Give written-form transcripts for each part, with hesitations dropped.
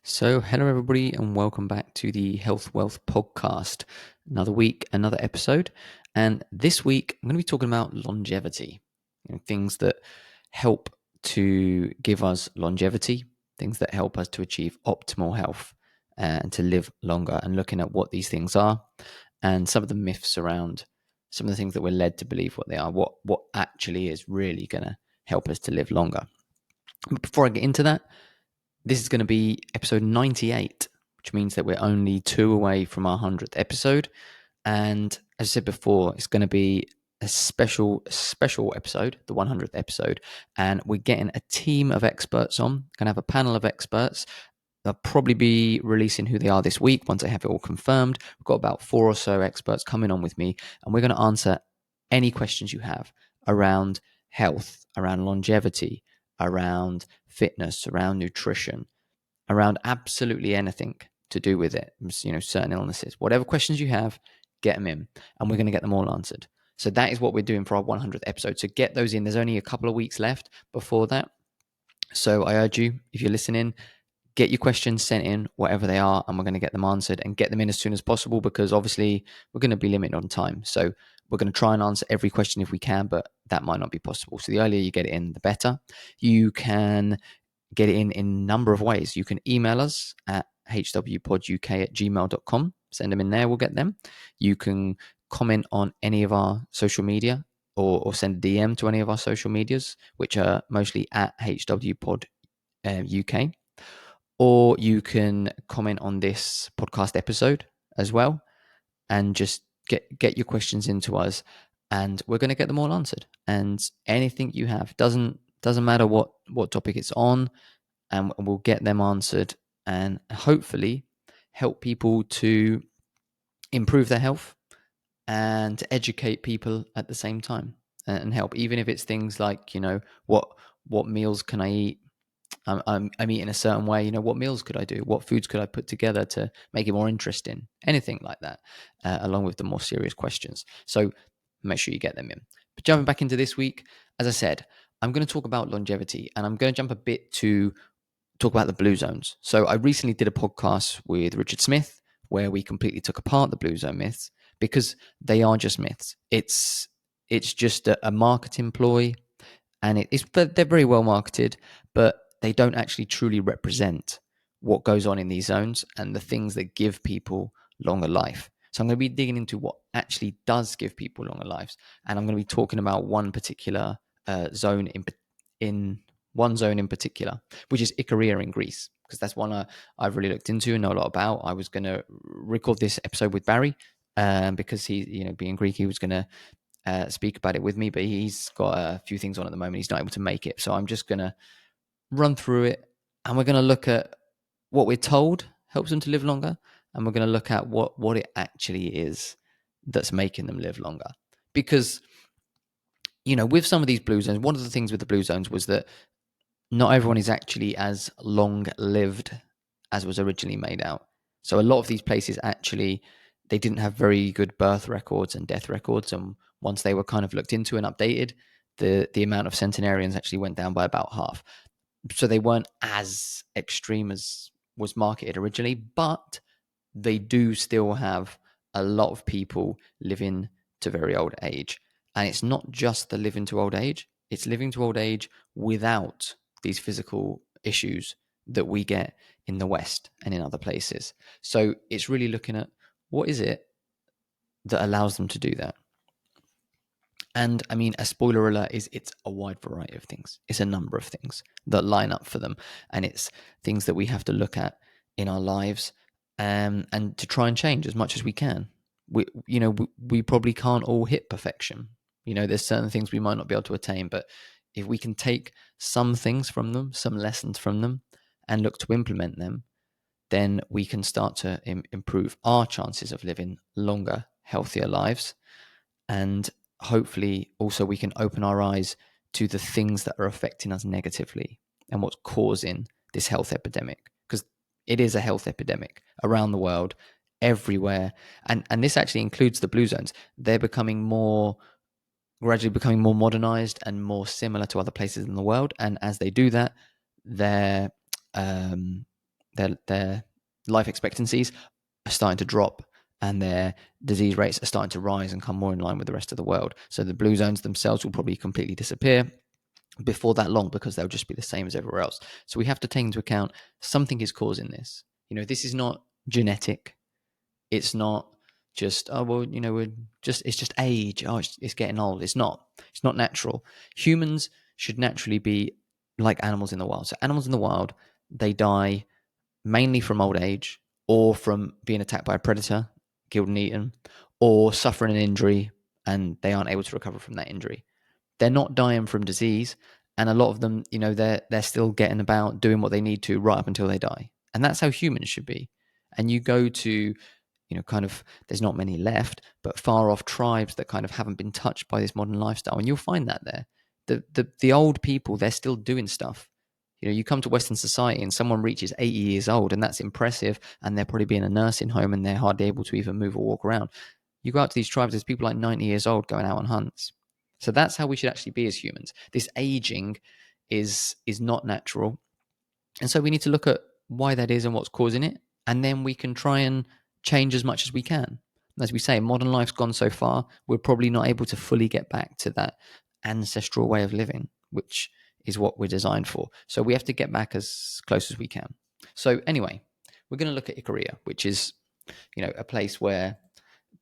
Hello everybody, and welcome back to the Health Wealth Podcast. Another week, another episode, and this week I'm going to be talking about longevity. Things that help to give us longevity, things that help us to achieve optimal health and to live longer. And looking at what these things are, and some of the myths around some of the things that we're led to believe what they are, what actually is really going to help us to live longer. But before I get into that, this is going to be episode 98, which means that we're only 2 away from our 100th episode. And as I said before, it's going to be a special episode, the 100th episode. And we're getting a team of experts on. Going to have a panel of experts. They'll probably be releasing who they are this week once I have it all confirmed. We've got about 4 or so experts coming on with me, and we're going to answer any questions you have around health, around longevity, around fitness, around nutrition, around absolutely anything to do with it, certain illnesses. Whatever questions you have, get them in, and we're going to get them all answered. So that is what we're doing for our 100th episode. So get those in. There's only a couple of weeks left before that. So I urge you, if you're listening, get your questions sent in, whatever they are, and we're going to get them answered and get them in as soon as possible, because obviously we're going to be limited on time. So we're going to try and answer every question if we can, but that might not be possible. So the earlier you get it in, the better. You can get it in a number of ways. You can email us at hwpoduk@gmail.com. Send them in there, we'll get them. You can comment on any of our social media or send a DM to any of our social medias, which are mostly at hwpod UK. Or you can comment on this podcast episode as well, and just get your questions into us, and we're going to get them all answered. And anything you have, doesn't matter what topic it's on, and we'll get them answered and hopefully help people to improve their health and to educate people at the same time, and help, even if it's things like, what meals can I eat? I'm eating a certain way. What meals could I do? What foods could I put together to make it more interesting? Anything like that, along with the more serious questions. So make sure you get them in. But jumping back into this week, as I said, I'm going to talk about longevity, and I'm going to jump a bit to talk about the blue zones. So I recently did a podcast with Richard Smith where we completely took apart the blue zone myths, because they are just myths. It's just a marketing ploy, and they're very well marketed, but they don't actually truly represent what goes on in these zones and the things that give people longer life. So I'm going to be digging into what actually does give people longer lives, and I'm going to be talking about one particular zone in one zone in particular, which is Ikaria in Greece, because that's one I've really looked into and know a lot about. I was going to record this episode with Barry, because he, being Greek, he was going to speak about it with me, but he's got a few things on at the moment. He's not able to make it. So I'm just going to run through it, and we're going to look at what we're told helps them to live longer, and we're going to look at what it actually is that's making them live longer. Because, with some of these blue zones, one of the things with the blue zones was that not everyone is actually as long lived as was originally made out. So a lot of these places actually, they didn't have very good birth records and death records. And once they were kind of looked into and updated, the amount of centenarians actually went down by about half. So they weren't as extreme as was marketed originally, but they do still have a lot of people living to very old age. And it's not just the living to old age, it's living to old age without these physical issues that we get in the West and in other places. So it's really looking at what is it that allows them to do that. And I mean, a spoiler alert is it's a wide variety of things. It's a number of things that line up for them. And it's things that we have to look at in our lives, and to try and change as much as we can. We probably can't all hit perfection. There's certain things we might not be able to attain, but if we can take some things from them, some lessons from them, and look to implement them, then we can start to improve our chances of living longer, healthier lives. And hopefully also we can open our eyes to the things that are affecting us negatively and what's causing this health epidemic, because it is a health epidemic around the world, everywhere. And this actually includes the blue zones. They're gradually becoming more modernized and more similar to other places in the world. And as they do that, their their life expectancies are starting to drop, and their disease rates are starting to rise and come more in line with the rest of the world. So the blue zones themselves will probably completely disappear before that long, because they'll just be the same as everywhere else. So we have to take into account something is causing this. This is not genetic. It's not just, oh well, it's just age. Oh, it's getting old. It's not. It's not natural. Humans should naturally be like animals in the wild. So animals in the wild, they die mainly from old age, or from being attacked by a predator, killed and eaten, or suffering an injury and they aren't able to recover from that injury. They're not dying from disease, and a lot of them, they're still getting about, doing what they need to right up until they die. And that's how humans should be. And you go to, kind of, there's not many left, but far off tribes that kind of haven't been touched by this modern lifestyle, and you'll find that there. The old people, they're still doing stuff. You come to Western society and someone reaches 80 years old, and that's impressive, and they're probably being a nursing home and they're hardly able to even move or walk around. You go out to these tribes, there's people like 90 years old going out on hunts. So that's how we should actually be as humans. This aging is not natural. And so we need to look at why that is and what's causing it. And then we can try and change as much as we can. As we say, modern life's gone so far, we're probably not able to fully get back to that ancestral way of living, which is what we're designed for. So we have to get back as close as we can. So anyway, we're going to look at Ikaria, which is, a place where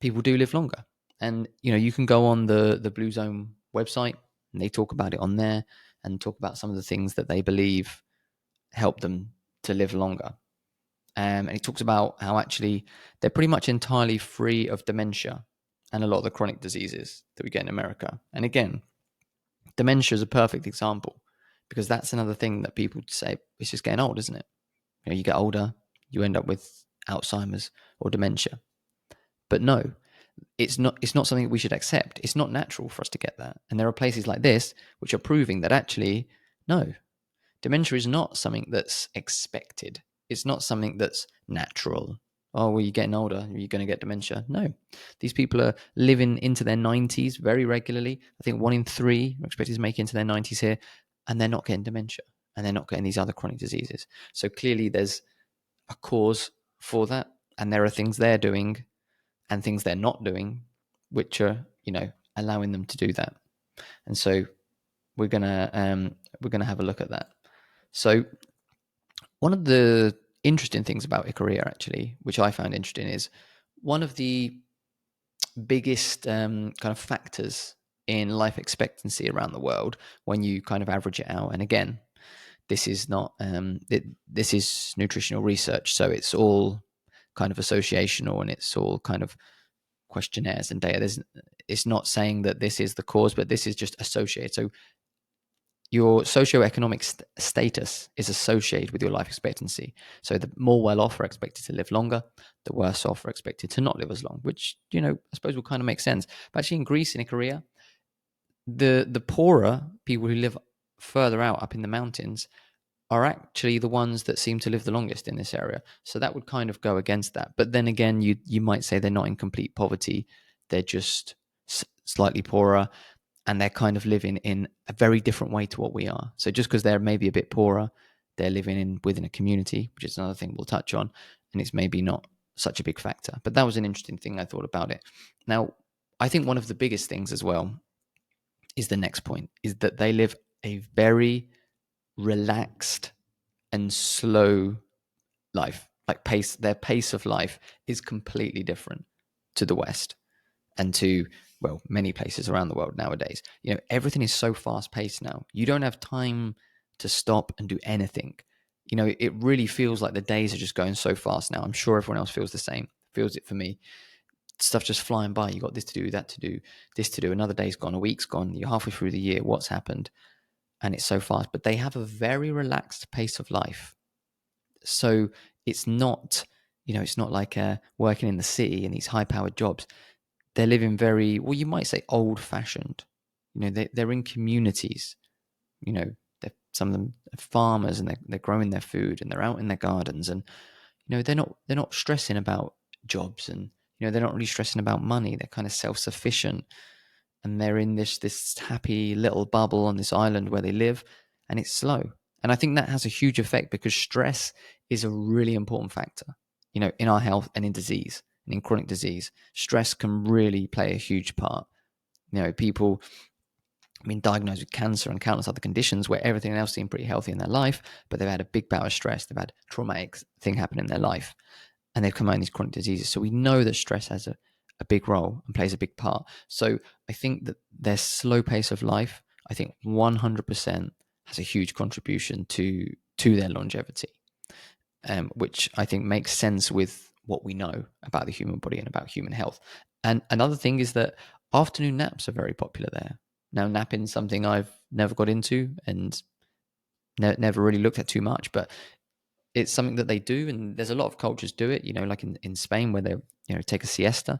people do live longer. And, you can go on the Blue Zone website, and they talk about it on there, and talk about some of the things that they believe help them to live longer. And he talks about how actually they're pretty much entirely free of dementia and a lot of the chronic diseases that we get in America. And again, dementia is a perfect example, because that's another thing that people say, it's just getting old, isn't it? You get older, you end up with Alzheimer's or dementia. But no, it's not something we should accept. It's not natural for us to get that. And there are places like this which are proving that actually, no, dementia is not something that's expected. It's not something that's natural. Oh, well, you're getting older, you're going to get dementia. No, these people are living into their 90s very regularly. I think 1 in 3 are expected to make it into their 90s here, and they're not getting dementia, and they're not getting these other chronic diseases. So clearly there's a cause for that, and there are things they're doing and things they're not doing which are, allowing them to do that. And so we're gonna have a look at that. So one of the interesting things about Ikaria, actually, which I found interesting, is one of the biggest kind of factors in life expectancy around the world when you kind of average it out. And again, this is not this is nutritional research, so it's all kind of associational, and it's all kind of questionnaires and data. It's not saying that this is the cause, but this is just associated. So your socioeconomic status is associated with your life expectancy. So the more well-off are expected to live longer, the worse off are expected to not live as long, which, I suppose will kind of make sense. But actually in Greece and in Korea, the poorer people who live further out up in the mountains are actually the ones that seem to live the longest in this area. So that would kind of go against that. But then again, you might say they're not in complete poverty. They're just slightly poorer, and they're kind of living in a very different way to what we are. So just because they're maybe a bit poorer, they're living within a community, which is another thing we'll touch on, and it's maybe not such a big factor. But that was an interesting thing I thought about it. Now, I think one of the biggest things as well is the next point, is that they live a very relaxed and slow life. Like their pace of life is completely different to the West and to, well, many places around the world nowadays. Everything is so fast paced now. You don't have time to stop and do anything. It really feels like the days are just going so fast now. I'm sure everyone else feels the same. Feels it for me. Stuff just flying by. You got this to do, that to do, this to do. Another day's gone, a week's gone. You're halfway through the year. What's happened? And it's so fast. But they have a very relaxed pace of life. So it's not, it's not like working in the city in these high-powered jobs. They're living very, well, you might say old-fashioned. They're in communities. Some of them are farmers, and they're growing their food, and they're out in their gardens, and they're not stressing about jobs, and they're not really stressing about money. They're kind of self-sufficient, and they're in this happy little bubble on this island where they live, and it's slow. And I think that has a huge effect, because stress is a really important factor, in our health and in disease and in chronic disease. Stress can really play a huge part. People have been diagnosed with cancer and countless other conditions where everything else seemed pretty healthy in their life, but they've had a big bout of stress. They've had a traumatic thing happen in their life, and they've come out in these chronic diseases. So we know that stress has a big role and plays a big part. So I think that their slow pace of life, I think 100% has a huge contribution to their longevity, which I think makes sense with what we know about the human body and about human health. And another thing is that afternoon naps are very popular there. Now, napping is something I've never got into and never really looked at too much, but it's something that they do, and there's a lot of cultures do it, like in Spain where they take a siesta,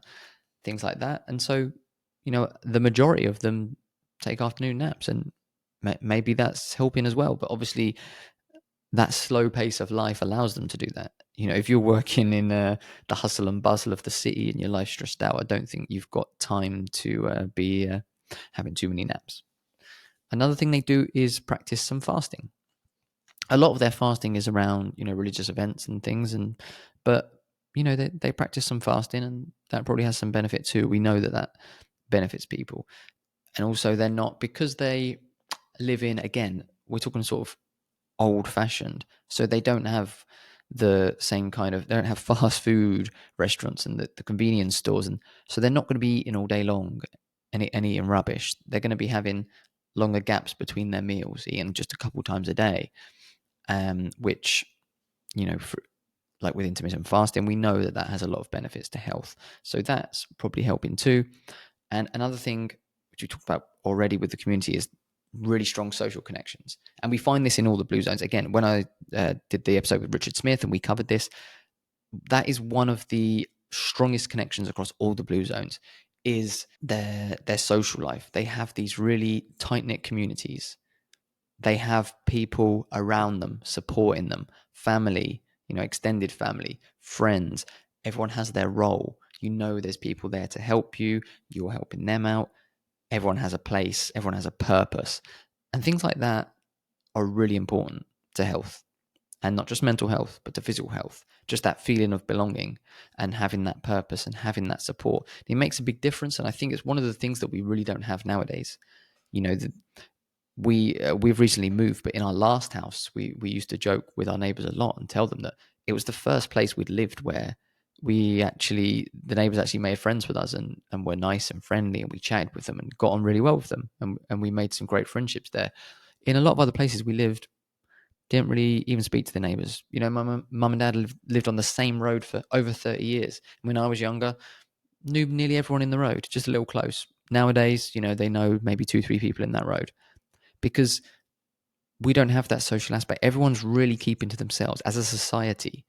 things like that. And so the majority of them take afternoon naps, and maybe that's helping as well. But obviously that slow pace of life allows them to do that. If you're working in the hustle and bustle of the city and your life's stressed out, I don't think you've got time to be having too many naps. Another thing they do is practice some fasting. A lot of their fasting is around religious events and things, but they practice some fasting, and that probably has some benefit too. We know that benefits people. And also they're not, because they live in, again, we're talking sort of old fashioned, so they don't have the same kind of, they don't have fast food restaurants and the convenience stores, and so they're not going to be eating all day long and eating rubbish. They're going to be having longer gaps between their meals, eating just a couple times a day, which like with intermittent fasting, we know that has a lot of benefits to health. So that's probably helping too. And another thing which we talked about already with the community is really strong social connections. And we find this in all the blue zones. Again, when I did the episode with Richard Smith and we covered this, that is one of the strongest connections across all the blue zones, is their social life. They have these really tight-knit communities. They have people around them supporting them, family, extended family, friends. Everyone has their role. There's people there to help you. You're helping them out. Everyone has a place. Everyone has a purpose. And things like that are really important to health. And not just mental health, but to physical health. Just that feeling of belonging and having that purpose and having that support. It makes a big difference. And I think it's one of the things that we really don't have nowadays. We've recently moved, but in our last house, we used to joke with our neighbors a lot and tell them that it was the first place we'd lived where the neighbors actually made friends with us and were nice and friendly, and we chatted with them and got on really well with them, and we made some great friendships there. In a lot of other places we lived, didn't really even speak to the neighbors. My mum and dad lived on the same road for over 30 years. When I was younger, knew nearly everyone in the road, just a little close. Nowadays, they know maybe 2-3 people in that road, because we don't have that social aspect. Everyone's really keeping to themselves. As a society,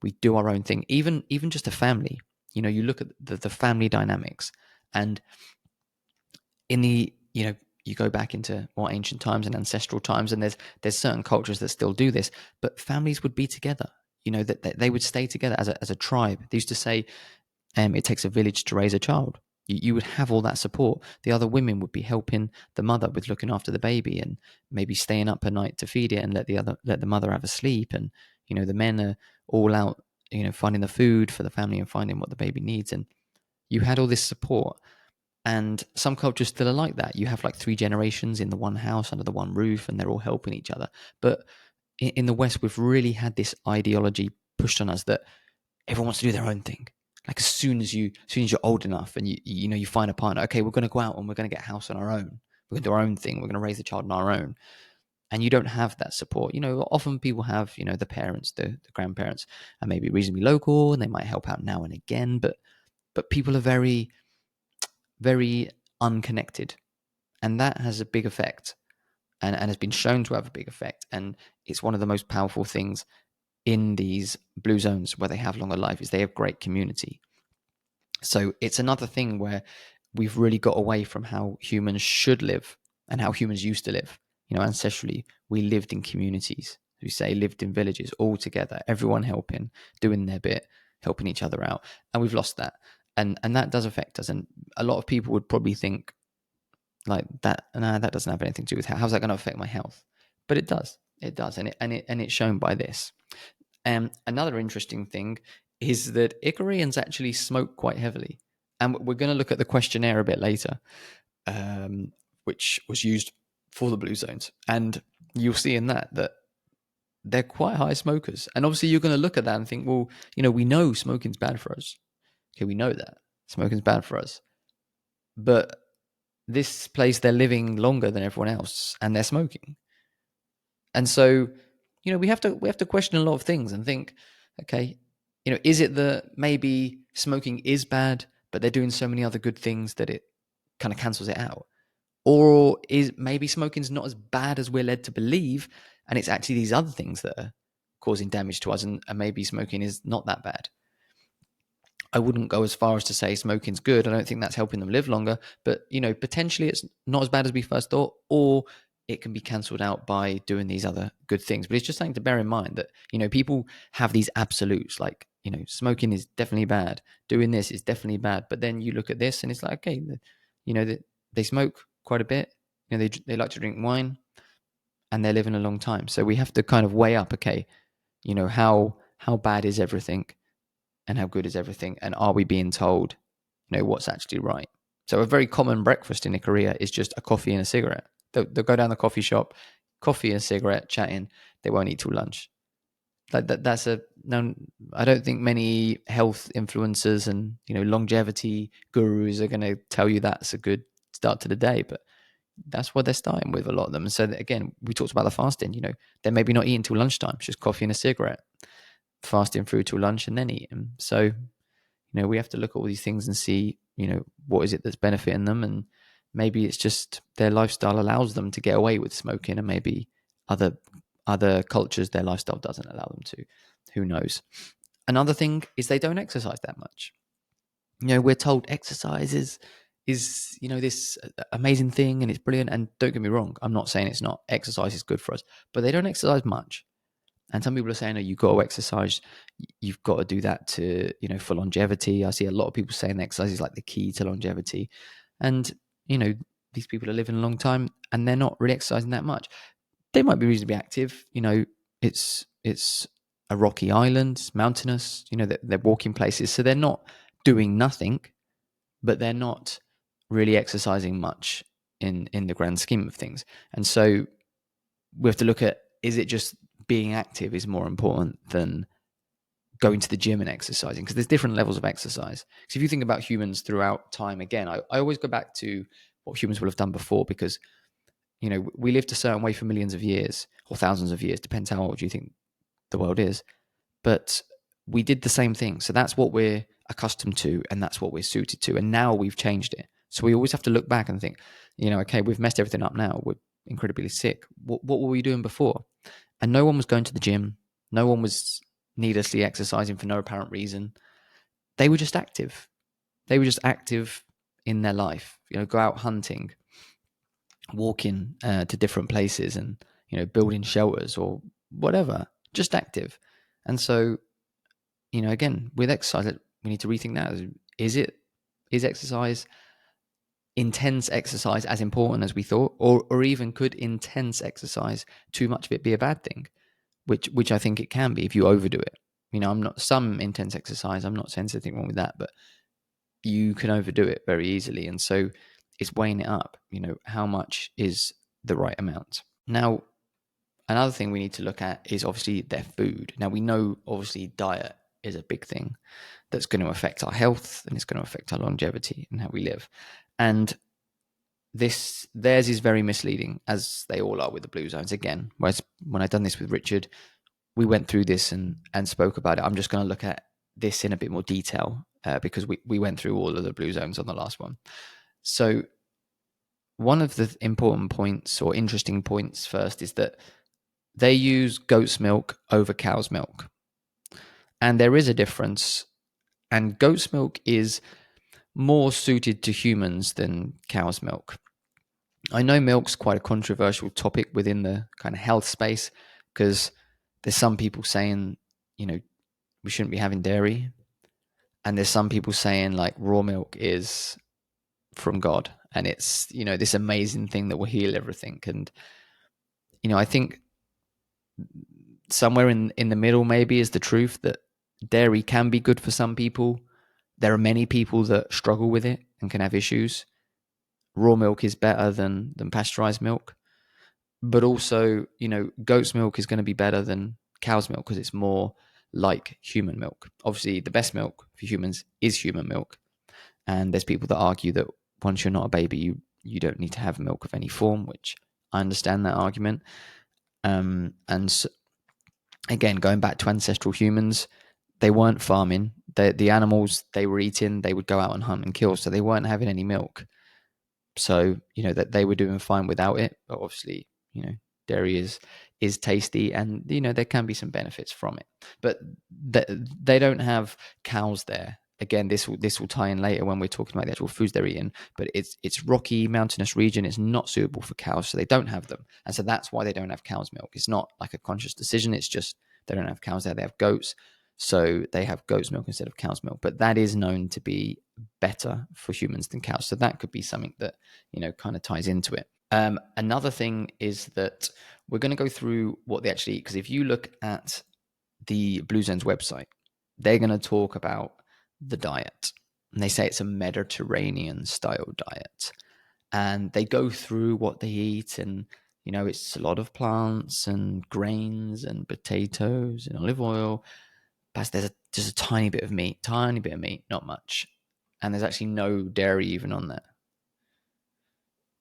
we do our own thing. Even just a family. You look at the family dynamics, and in the you go back into more ancient times and ancestral times, and there's certain cultures that still do this, but families would be together. That they would stay together as a tribe. They used to say, it takes a village to raise a child. You would have all that support. The other women would be helping the mother with looking after the baby, and maybe staying up at night to feed it and let the mother have a sleep. And the men are all out, finding the food for the family and finding what the baby needs. And you had all this support. And some cultures still are like that. You have like 3 generations in the one house under the one roof, and they're all helping each other. But in the West, we've really had this ideology pushed on us that everyone wants to do their own thing. Like as soon as you're old enough and you find a partner, okay, we're going to go out and we're going to get a house on our own. We're going to do our own thing. We're going to raise the child on our own. And you don't have that support. Often people have, the parents, the grandparents are maybe reasonably local and they might help out now and again, but people are very, very unconnected. And that has a big effect and has been shown to have a big effect. And it's one of the most powerful things in these blue zones where they have longer life, is they have great community. So it's another thing where we've really got away from how humans should live and how humans used to live. Ancestrally, we lived in communities. We say lived in villages all together, everyone helping, doing their bit, helping each other out. And we've lost that. And that does affect us. And a lot of people would probably think like that, nah, that doesn't have anything to do with how's that going to affect my health? But it does. It does. And it's shown by this. And another interesting thing is that Icarians actually smoke quite heavily. And we're going to look at the questionnaire a bit later, which was used for the blue zones. And you'll see in that they're quite high smokers. And obviously, you're going to look at that and think, well, we know smoking's bad for us. Okay, we know that smoking's bad for us. But this place, they're living longer than everyone else and they're smoking. And so, we have to question a lot of things and think, okay, is it that maybe smoking is bad, but they're doing so many other good things that it kind of cancels it out? Or is maybe smoking's not as bad as we're led to believe, and it's actually these other things that are causing damage to us, and maybe smoking is not that bad? I wouldn't go as far as to say smoking's good. I don't think that's helping them live longer, but potentially it's not as bad as we first thought, or it can be cancelled out by doing these other good things. But it's just something to bear in mind that people have these absolutes, like smoking is definitely bad, doing this is definitely bad. But then you look at this and it's like, okay, they smoke quite a bit. They like to drink wine, and they're living a long time. So we have to kind of weigh up, okay, how bad is everything? And how good is everything? And are we being told, what's actually right? So a very common breakfast in Ikaria is just a coffee and a cigarette. They'll go down the coffee shop, coffee and cigarette, chatting. They won't eat till lunch. That's a no. I don't think many health influencers and longevity gurus are going to tell you that's a good start to the day, but that's what they're starting with, a lot of them. And so again, we talked about the fasting. They're maybe not eating till lunchtime, it's just coffee and a cigarette, fasting through till lunch and then eating. So we have to look at all these things and see, what is it that's benefiting them, and maybe it's just their lifestyle allows them to get away with smoking, and maybe other cultures their lifestyle doesn't allow them to. Who knows? Another thing is they don't exercise that much. We're told exercise is this amazing thing and it's brilliant. And don't get me wrong, I'm not saying it's not. Exercise is good for us, but they don't exercise much. And some people are saying, "Oh, you've got to exercise. You've got to do that to, for longevity." I see a lot of people saying exercise is like the key to longevity. And, these people are living a long time and they're not really exercising that much. They might be reasonably active. It's a rocky island, it's mountainous, they're walking places. So they're not doing nothing, but they're not really exercising much in the grand scheme of things. And so we have to look at, is it just being active is more important than going to the gym and exercising? Because there's different levels of exercise. Because if you think about humans throughout time, again, I always go back to what humans will have done before, because we lived a certain way for millions of years or thousands of years, depends how old you think the world is, but we did the same thing. So that's what we're accustomed to, and that's what we're suited to, and now we've changed it. So we always have to look back and think, okay, we've messed everything up now, we're incredibly sick. What were we doing before? And no one was going to the gym. No one was needlessly exercising for no apparent reason. They were just active. They were just active in their life. Go out hunting, walking to different places, and building shelters or whatever. Just active. And so, again, with exercise, we need to rethink that. Is exercise, intense exercise, as important as we thought, or even could intense exercise, too much of it, be a bad thing? Which I think it can be if you overdo it. I'm not, some intense exercise, I'm not saying there's anything wrong with that, but you can overdo it very easily. And so it's weighing it up, how much is the right amount. Now, another thing we need to look at is obviously their food. Now, we know obviously diet is a big thing that's going to affect our health, and it's going to affect our longevity and how we live. And theirs is very misleading, as they all are with the blue zones. Again, whereas when I've done this with Richard, we went through this and spoke about it. I'm just going to look at this in a bit more detail because we went through all of the blue zones on the last one. So one of the important points, or interesting points first, is that they use goat's milk over cow's milk. And there is a difference. And goat's milk is more suited to humans than cow's milk. I know milk's quite a controversial topic within the kind of health space, because there's some people saying, we shouldn't be having dairy. And there's some people saying like raw milk is from God, and it's, this amazing thing that will heal everything. And, I think somewhere in the middle maybe is the truth that dairy can be good for some people. There are many people that struggle with it and can have issues. Raw milk is better than pasteurized milk, but also, goat's milk is going to be better than cow's milk because it's more like human milk. Obviously, the best milk for humans is human milk, and there's people that argue that once you're not a baby, you don't need to have milk of any form, which I understand that argument. And so, again, going back to ancestral humans, they weren't farming. The animals they were eating, they would go out and hunt and kill, so they weren't having any milk. So that they were doing fine without it. But obviously, dairy is tasty, and there can be some benefits from it. But they don't have cows there. Again, this will tie in later when we're talking about the actual foods they're eating. But it's rocky, mountainous region. It's not suitable for cows, so they don't have them, and so that's why they don't have cow's milk. It's not like a conscious decision. It's just they don't have cows there. They have goats, so they have goat's milk instead of cow's milk. But that is known to be better for humans than cows. So that could be something that kind of ties into it. Another thing is that we're going to go through what they actually eat, because if you look at the Blue Zone's website, they're going to talk about the diet, and they say it's a Mediterranean style diet, and they go through what they eat, and it's a lot of plants and grains and potatoes and olive oil. But there's just a tiny bit of meat, not much, and there's actually no dairy even on there.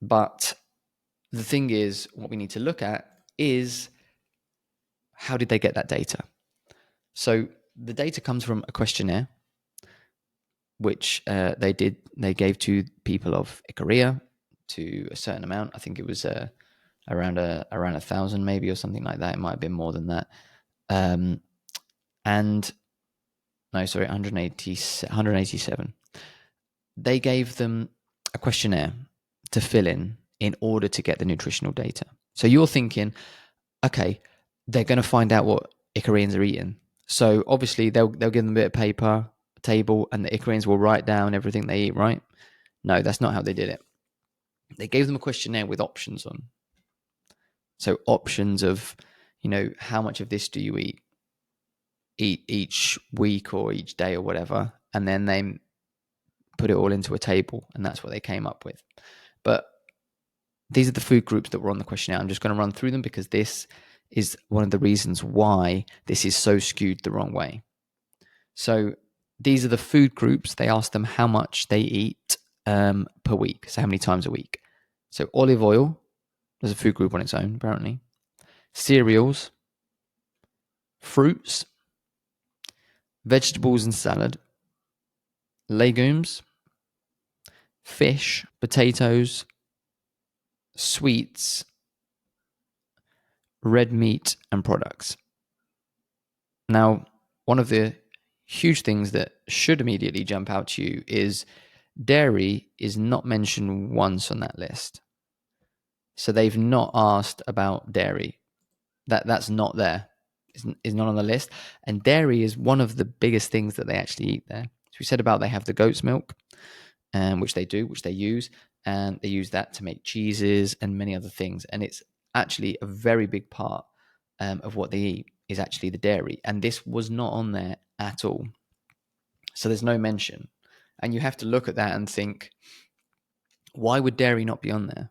But the thing is, what we need to look at is, how did they get that data? So the data comes from a questionnaire, which they gave to people of Ikaria to a certain amount. I think it was around 1,000 maybe, or something like that. It might have been more than that. And no, sorry, 187. They gave them a questionnaire to fill in order to get the nutritional data. So you're thinking, okay, they're going to find out what Icarians are eating. So obviously they'll give them a bit of paper, a table, and the Icarians will write down everything they eat, right? No, that's not how they did it. They gave them a questionnaire with options on. So options of, how much of this do you eat each week or each day or whatever, and then they put it all into a table, and that's what they came up with. But these are the food groups that were on the questionnaire. I'm just going to run through them because this is one of the reasons why this is so skewed the wrong way. So these are the food groups. They asked them how much they eat per week, so how many times a week. So olive oil, there's a food group on its own, apparently. Cereals, fruits, vegetables and salad, legumes, fish, potatoes, sweets, red meat, and products. Now, one of the huge things that should immediately jump out to you is dairy is not mentioned once on that list. So they've not asked about dairy. That's not there. Is not on the list. And dairy is one of the biggest things that they actually eat there. So we said about they have the goat's milk, which they use, and they use that to make cheeses and many other things. And it's actually a very big part of what they eat is actually the dairy. And this was not on there at all. So there's no mention. And you have to look at that and think, why would dairy not be on there?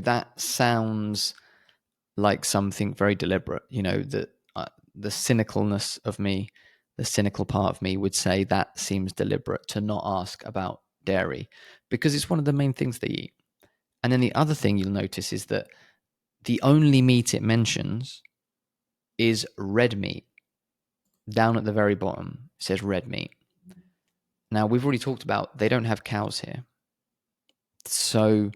That sounds like something very deliberate. The cynicalness of me, the cynical part of me would say that seems deliberate to not ask about dairy, because it's one of the main things they eat. And then the other thing you'll notice is that the only meat it mentions is red meat. Down at the very bottom, it says red meat. Now, we've already talked about they don't have cows here. So,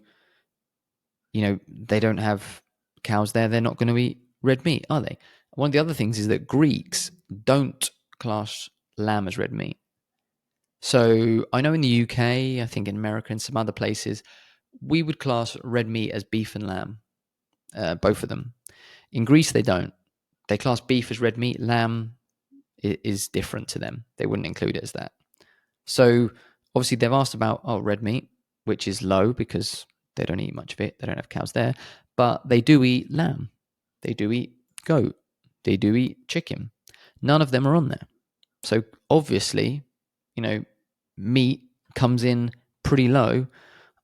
they don't have cows there. They're not going to eat red meat, are they? One of the other things is that Greeks don't class lamb as red meat. So I know in the UK, I think in America and some other places, we would class red meat as beef and lamb, both of them. In Greece, they don't. They class beef as red meat. Lamb is different to them. They wouldn't include it as that. So obviously they've asked about red meat, which is low because they don't eat much of it. They don't have cows there. But they do eat lamb. They do eat goat. They do eat chicken. None of them are on there. So obviously, meat comes in pretty low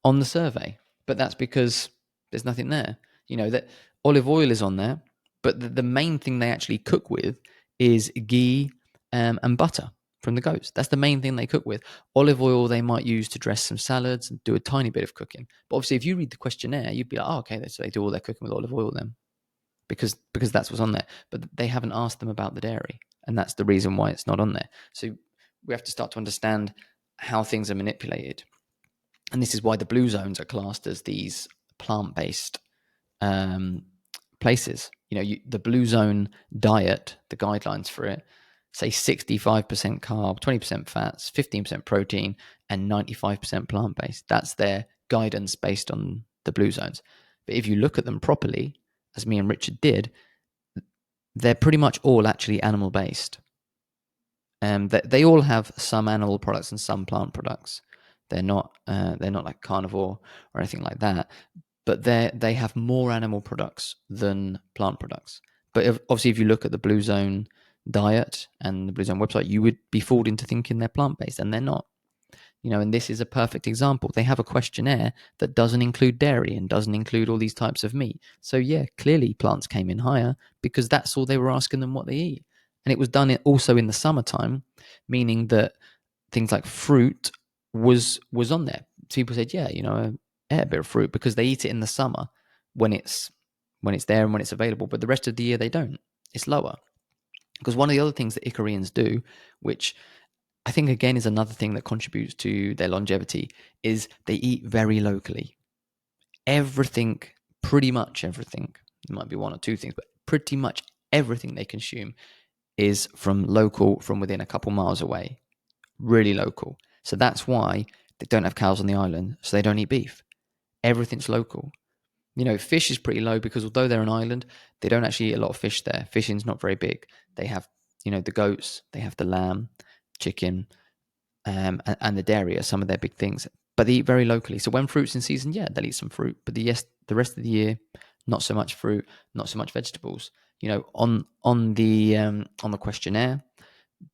on the survey, but that's because there's nothing there. That olive oil is on there, but the main thing they actually cook with is ghee and butter from the goats. That's the main thing they cook with. Olive oil they might use to dress some salads and do a tiny bit of cooking. But obviously, if you read the questionnaire, you'd be like, oh, okay, so they do all their cooking with olive oil then, because that's what's on there. But they haven't asked them about the dairy, and that's the reason why it's not on there. So we have to start to understand how things are manipulated. And this is why the blue zones are classed as these plant-based places. The blue zone diet, the guidelines for it, say 65% carb, 20% fats, 15% protein, and 95% plant-based. That's their guidance based on the blue zones. But if you look at them properly, as me and Richard did, they're pretty much all actually animal-based. They all have some animal products and some plant products. They're not like carnivore or anything like that, but they have more animal products than plant products. But obviously, if you look at the Blue Zone diet and the Blue Zone website, you would be fooled into thinking they're plant-based, and they're not. And this is a perfect example. They have a questionnaire that doesn't include dairy and doesn't include all these types of meat. So yeah, clearly plants came in higher because that's all they were asking them what they eat. And it was done also in the summertime, meaning that things like fruit was on there. People said, yeah, I ate a bit of fruit because they eat it in the summer when it's there and when it's available. But the rest of the year they don't. It's lower. Because one of the other things that Icarians do, which I think again is another thing that contributes to their longevity, is they eat very locally. Everything, pretty much everything, there might be one or two things, but pretty much everything they consume is from within a couple miles away, really local. So that's why they don't have cows on the island, so they don't eat beef. Everything's local. Fish is pretty low because although they're an island, they don't actually eat a lot of fish there. Fishing's not very big. They have, the goats, they have the lamb, chicken, and the dairy are some of their big things. But they eat very locally. So when fruit's in season, yeah, they'll eat some fruit. But the rest of the year, not so much fruit, not so much vegetables. On the questionnaire,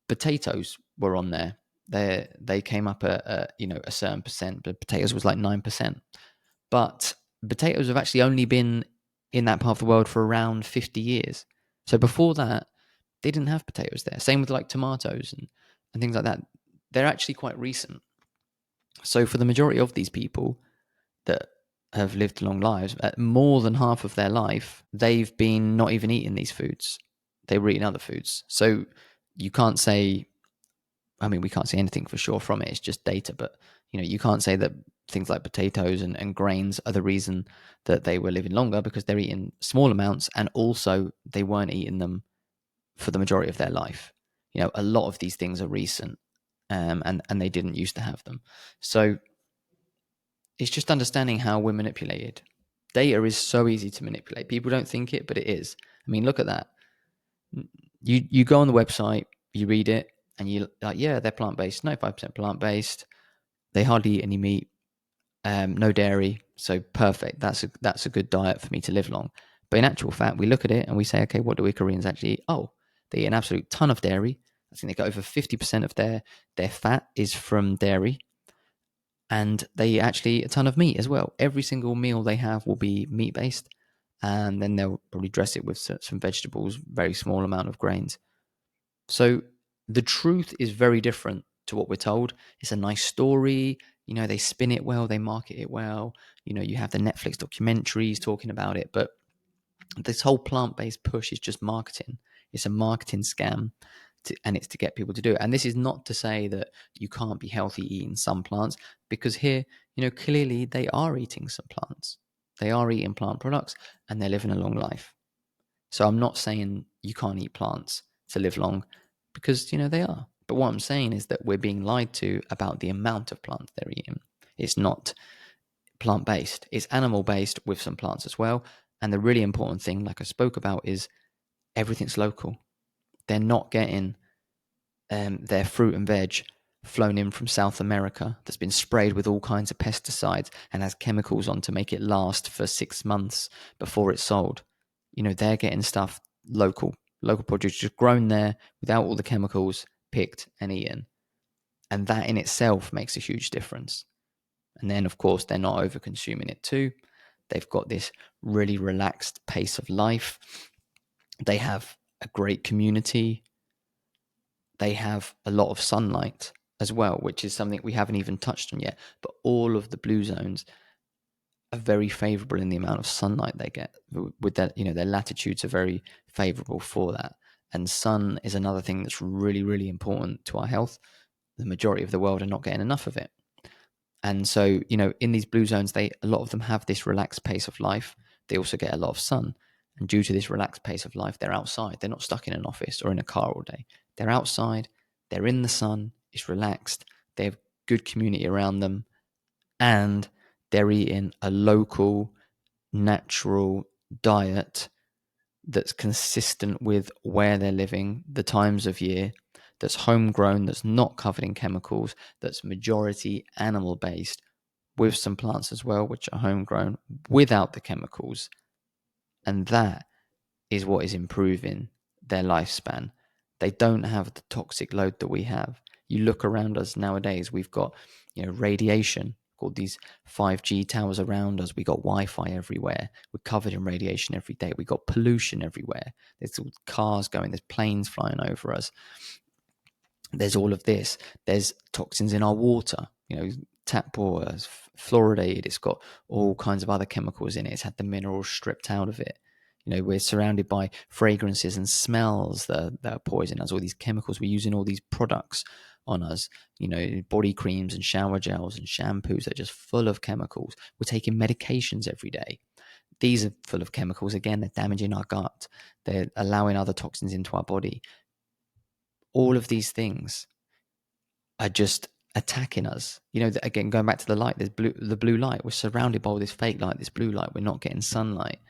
potatoes were on there. They came up at a certain percent, but potatoes was like 9%. But potatoes have actually only been in that part of the world for around 50 years. So before that, they didn't have potatoes there. Same with like tomatoes and things like that. They're actually quite recent. So for the majority of these people that have lived long lives, more than half of their life, they've been not even eating these foods. They were eating other foods. So you can't say, we can't say anything for sure from it. It's just data. But, you can't say that things like potatoes and grains are the reason that they were living longer, because they're eating small amounts, and also they weren't eating them for the majority of their life. A lot of these things are recent, and they didn't used to have them. So it's just understanding how we're manipulated. Data is so easy to manipulate. People don't think it, but it is. Look at that. You go on the website, you read it, and you're like, yeah, they're plant-based, 95% plant-based. They hardly eat any meat, no dairy. So perfect. That's a good diet for me to live long. But in actual fact, we look at it and we say, okay, what do we Koreans actually eat? Oh, they eat an absolute ton of dairy. I think they got over 50% of their fat is from dairy. And they actually eat a ton of meat as well. Every single meal they have will be meat-based. And then they'll probably dress it with some vegetables, very small amount of grains. So the truth is very different to what we're told. It's a nice story. They spin it well, they market it well. You have the Netflix documentaries talking about it. But this whole plant-based push is just marketing. It's a marketing scam, and it's to get people to do it. And this is not to say that you can't be healthy eating some plants, because here, clearly they are eating some plants. They are eating plant products, and they're living a long life. So I'm not saying you can't eat plants to live long, because, they are. But what I'm saying is that we're being lied to about the amount of plants they're eating. It's not plant-based. It's animal-based with some plants as well. And the really important thing, like I spoke about, is everything's local. They're not getting their fruit and veg flown in from South America that's been sprayed with all kinds of pesticides and has chemicals on to make it last for 6 months before it's sold. They're getting stuff local local produce, just grown there without all the chemicals, picked and eaten. And that in itself makes a huge difference. And then, of course, they're not over consuming it too. They've got this really relaxed pace of life. They have a great community. They have a lot of sunlight as well, which is something we haven't even touched on yet. But all of the blue zones are very favorable in the amount of sunlight they get. With that, their latitudes are very favorable for that. And sun is another thing that's really, really important to our health. The majority of the world are not getting enough of it. And so, in these blue zones, a lot of them have this relaxed pace of life. They also get a lot of sun. And due to this relaxed pace of life, they're outside. They're not stuck in an office or in a car all day. They're outside. They're in the sun. It's relaxed. They have good community around them. And they're eating a local, natural diet that's consistent with where they're living, the times of year, that's homegrown, that's not covered in chemicals, that's majority animal based, with some plants as well, which are homegrown without the chemicals. And that is what is improving their lifespan. They don't have the toxic load that we have. You look around us nowadays, we've got, radiation, called these 5G towers around us. We got Wi-Fi everywhere. We're covered in radiation every day. We got pollution everywhere. There's cars going, there's planes flying over us. There's all of this. There's toxins in our water, tap water is fluoridated. It's got all kinds of other chemicals in it. It's had the minerals stripped out of it. We're surrounded by fragrances and smells that are poisonous. All these chemicals we use in all these products on us, body creams and shower gels and shampoos that are just full of chemicals. We're taking medications every day. These are full of chemicals. Again, they're damaging our gut. They're allowing other toxins into our body. All of these things are just attacking us. Again, going back to the light, there's the blue light. We're surrounded by all this fake light, this blue light. We're not getting sunlight.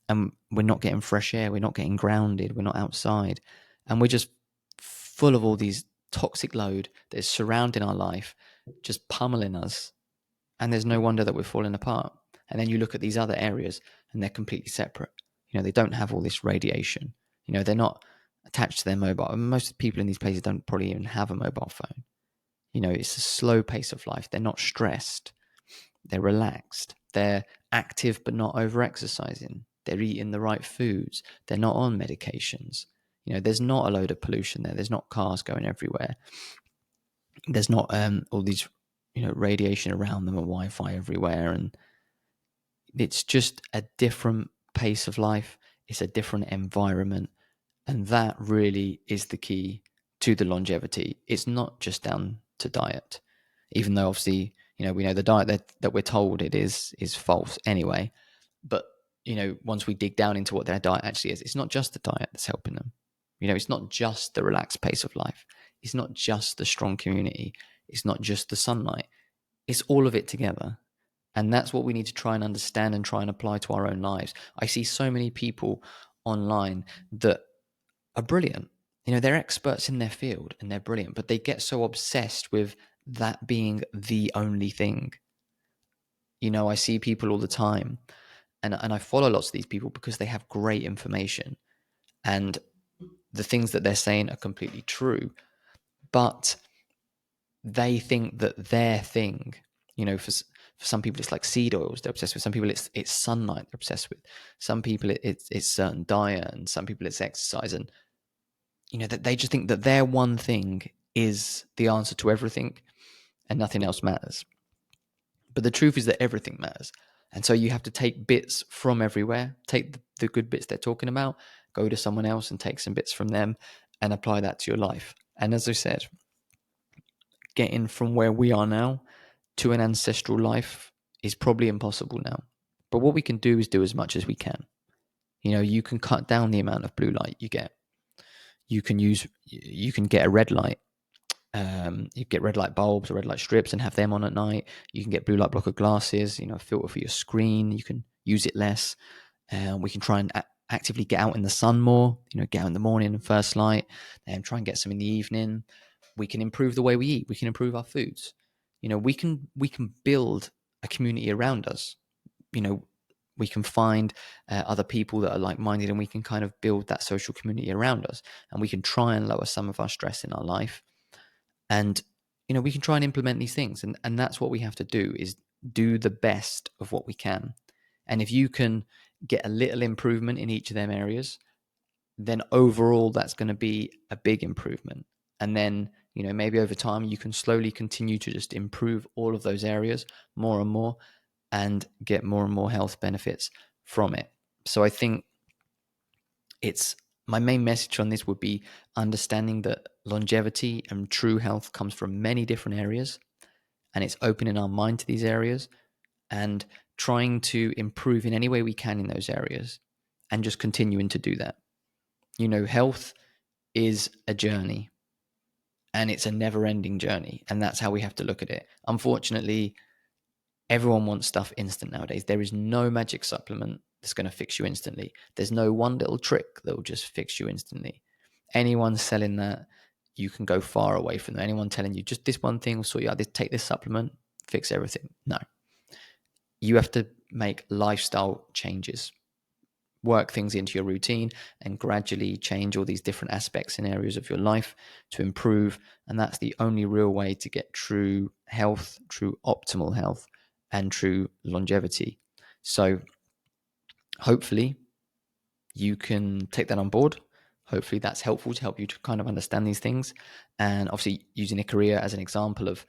And we're not getting fresh air. We're not getting grounded. We're not outside. And we're just full of all these toxic load that is surrounding our life, just pummeling us. And there's no wonder that we're falling apart. And then you look at these other areas and they're completely separate. They don't have all this radiation. They're not attached to their mobile. Most people in these places don't probably even have a mobile phone. It's a slow pace of life. They're not stressed. They're relaxed. They're active but not over-exercising. They're eating the right foods. They're not on medications. There's not a load of pollution there. There's not cars going everywhere. There's not all these, radiation around them and Wi-Fi everywhere. And it's just a different pace of life. It's a different environment. And that really is the key to the longevity. It's not just down to diet, even though obviously, we know the diet that we're told it is false anyway. But, once we dig down into what their diet actually is, it's not just the diet that's helping them. It's not just the relaxed pace of life. It's not just the strong community. It's not just the sunlight. It's all of it together. And that's what we need to try and understand and try and apply to our own lives. I see so many people online that are brilliant. They're experts in their field and they're brilliant, but they get so obsessed with that being the only thing. I see people all the time and I follow lots of these people because they have great information and the things that they're saying are completely true, but they think that their thing, for some people it's like seed oils they're obsessed with. Some people it's sunlight they're obsessed with. Some people it's certain diet, and some people it's exercise. And that they just think that their one thing is the answer to everything and nothing else matters. But the truth is that everything matters. And so you have to take bits from everywhere, take the good bits they're talking about, go to someone else and take some bits from them and apply that to your life. And as I said, getting from where we are now to an ancestral life is probably impossible now. But what we can do is do as much as we can. You can cut down the amount of blue light you get. You can get a red light. You get red light bulbs or red light strips and have them on at night. You can get blue light blocker glasses, a filter for your screen. You can use it less. We can try and actively get out in the sun more, get out in the morning and first light, and try and get some in the evening. We can improve the way we eat. We can improve our foods. We can build a community around us. we can find other people that are like-minded, and we can kind of build that social community around us, and we can try and lower some of our stress in our life. And we can try and implement these things, and that's what we have to do, is do the best of what we can. And if you can get a little improvement in each of them areas, then overall that's going to be a big improvement. And then maybe over time you can slowly continue to just improve all of those areas more and more, and get more and more health benefits from it. So I think it's my main message on this would be understanding that longevity and true health comes from many different areas, and it's opening our mind to these areas and trying to improve in any way we can in those areas, and just continuing to do that. Health is a journey, and it's a never-ending journey, and that's how we have to look at it. Unfortunately, everyone wants stuff instant nowadays. There is no magic supplement that's going to fix you instantly. There's no one little trick that will just fix you instantly. Anyone selling that, you can go far away from them. Anyone telling you just this one thing will sort you out, take this supplement, fix everything. No. You have to make lifestyle changes, work things into your routine, and gradually change all these different aspects and areas of your life to improve. And that's the only real way to get true health, true optimal health, and true longevity. So hopefully you can take that on board. Hopefully that's helpful to help you to kind of understand these things. And obviously using Ikaria as an example of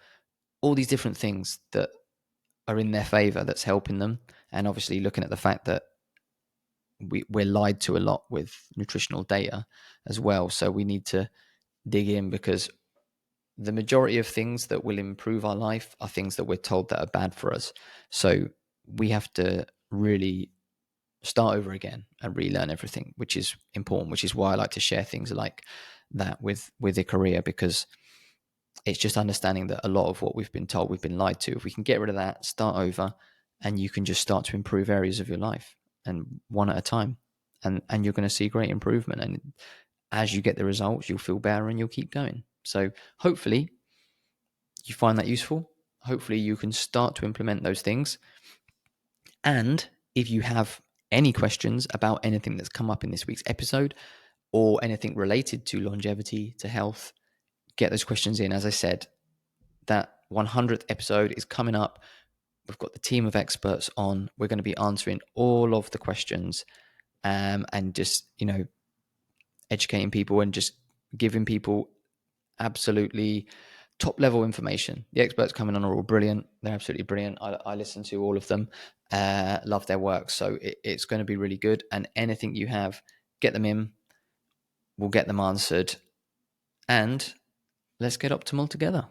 all these different things that are in their favor that's helping them. And obviously looking at the fact that we're lied to a lot with nutritional data as well. So we need to dig in, because the majority of things that will improve our life are things that we're told that are bad for us. So we have to really start over again and relearn everything, which is important, which is why I like to share things like that with Ikaria, because it's just understanding that a lot of what we've been told, we've been lied to. If we can get rid of that, start over, and you can just start to improve areas of your life, and one at a time, and you're going to see great improvement. And as you get the results, you'll feel better and you'll keep going. So hopefully you find that useful. Hopefully you can start to implement those things. And if you have any questions about anything that's come up in this week's episode, or anything related to longevity, to health, get those questions in. As I said, that 100th episode is coming up. We've got the team of experts on. We're going to be answering all of the questions, and just, educating people and just giving people absolutely top level information. The experts coming on are all brilliant. They're absolutely brilliant. I listen to all of them, love their work. So it's going to be really good. And anything you have, get them in. We'll get them answered, and let's get optimal together.